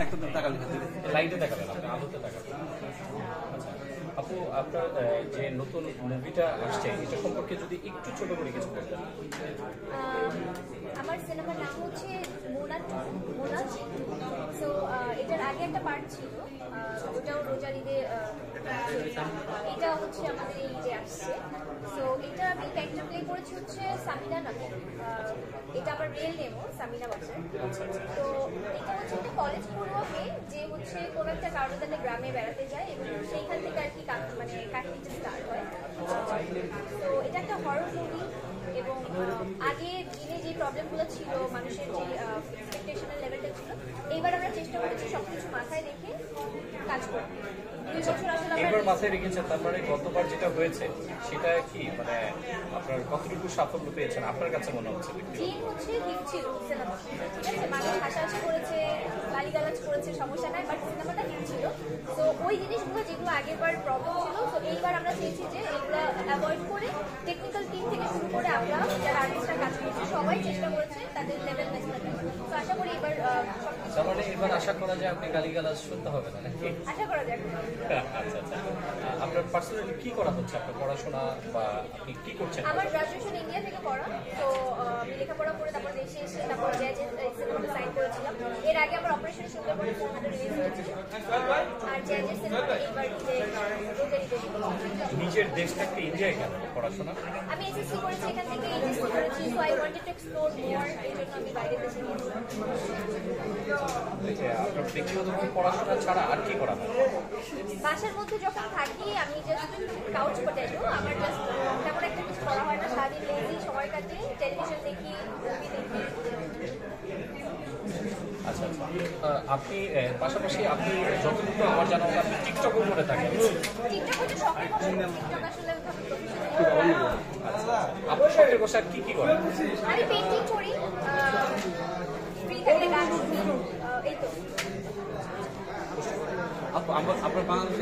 একটা টাকা লেখা দিলে লাইটে দেখাবেন, আপনি আলোতে দেখাবেন। আচ্ছা আপু, আপনার যে নতুন মুভিটা আসছে এটা সম্পর্কে যদি একটু ছোট করে কিছু বলতেন। আমার সিনেমার নাম হচ্ছে মোনাজ। সো এটার আগে একটা পার্ট ছিল, ওটাও রোজার ঈদে এটা হচ্ছে আমাদের এই ঈদে আসছে। সো এটা আমি ক্যারেক্টার প্লে করেছি হচ্ছে সামিনা নামে। এটা আমার রিয়েল নেমও সামিনা বাসার। তো এটা হচ্ছে একটা কলেজ পড়ুয়া মেয়ে যে হচ্ছে কোনো একটা কারণে তাদের গ্রামে বেড়াতে যায় এবং সেইখান থেকে আর কি মানে কাহিনীটা স্টার্ট হয়। তো এটা একটা হরর মুভি এবং আগে দিনে যে প্রবলেমগুলো ছিল, মানুষের যে এক্সপেকটেশনের লেভেলটা ছিল, এইবার আমরা চেষ্টা করেছি সবকিছু মাথায় রেখে কাজ করতে। 2 বছর আসলে এবার মাথায় রেখেছেন, তার মানে গতবার যেটা হয়েছে সেটা কি মানে আপনার কতটুকু সাফল্য পেয়েছেন আপনার কাছে মনে হচ্ছে? জিন হচ্ছে হিট ছিল সিনেমা, ঠিক আছে, মানুষ হাসাহাসি করেছে, গালিগালাজ করেছে, সমস্যা নাই, বাট সিনেমাটা হিট ছিল। তো ওই জিনিসগুলো যেগুলো আগেরবার প্রবলেম ছিল, তো এইবার আমরা চেয়েছি যে এগুলো অ্যাভয়েড করে টেকনিক্যাল টিম থেকে শুরু করে আমরা যারা আর্টিস্টরা কাজ করছি সবাই চেষ্টা করেছে তাদের লেভেল মেসেজ। তো আশা করি এবার তার মানে এবার আশা করা যায় আপনি গালিগালাজ শুনতে হবে না নাকি? আশা করা যাক। আচ্ছা আচ্ছা, আপনার পার্সোনালি কি করা হচ্ছে? আপনার পড়াশোনা বা আপনি কি করছেন? আমার গ্রাজুয়েশন ইন্ডিয়া থেকে করা। তো আমি লেখাপড়া করে তারপর দেশে এসে তারপর সিনেমাটা সাইন করেছিলাম। এর আগে আমার অপারেশন সুন্দরবনে সিনেমাটা রিলিজ হয়েছিল। আর জ্যাজের সিনেমাটা এইবার নিজের দেশটাকে এনজয় কেন পড়াশোনা? আমি এসএসসি করেছি, এখান থেকে এইচএসসি করেছি। So I wanted to explore more, এই জন্য আমি বাইরের দেশে গিয়েছি। আপনার ব্যক্তিগত পড়াশোনা ছাড়া আর কি করা হয়? বাসার মধ্যে যখন থাকি আমি জাস্ট কাউচ পটেটো, আমার জাস্ট তেমন একটা কিছু করা হয় না। সারাদিন লেজি সময় কাটে, টেলিভিশন দেখি, মুভি দেখি। আচ্ছা আচ্ছা, আপনি পাশাপাশি আপনি যতটুকু আমার জানা আপনি টিকটকও করে থাকেন। টিকটক হচ্ছে শখের বসে, টিকটক আসলে আপনার শখের বসে আর কি কি করেন? আমি পেন্টিং করি, ফ্রি থাকলে গান শুনি, এই তো। আপনার বাংলাদেশ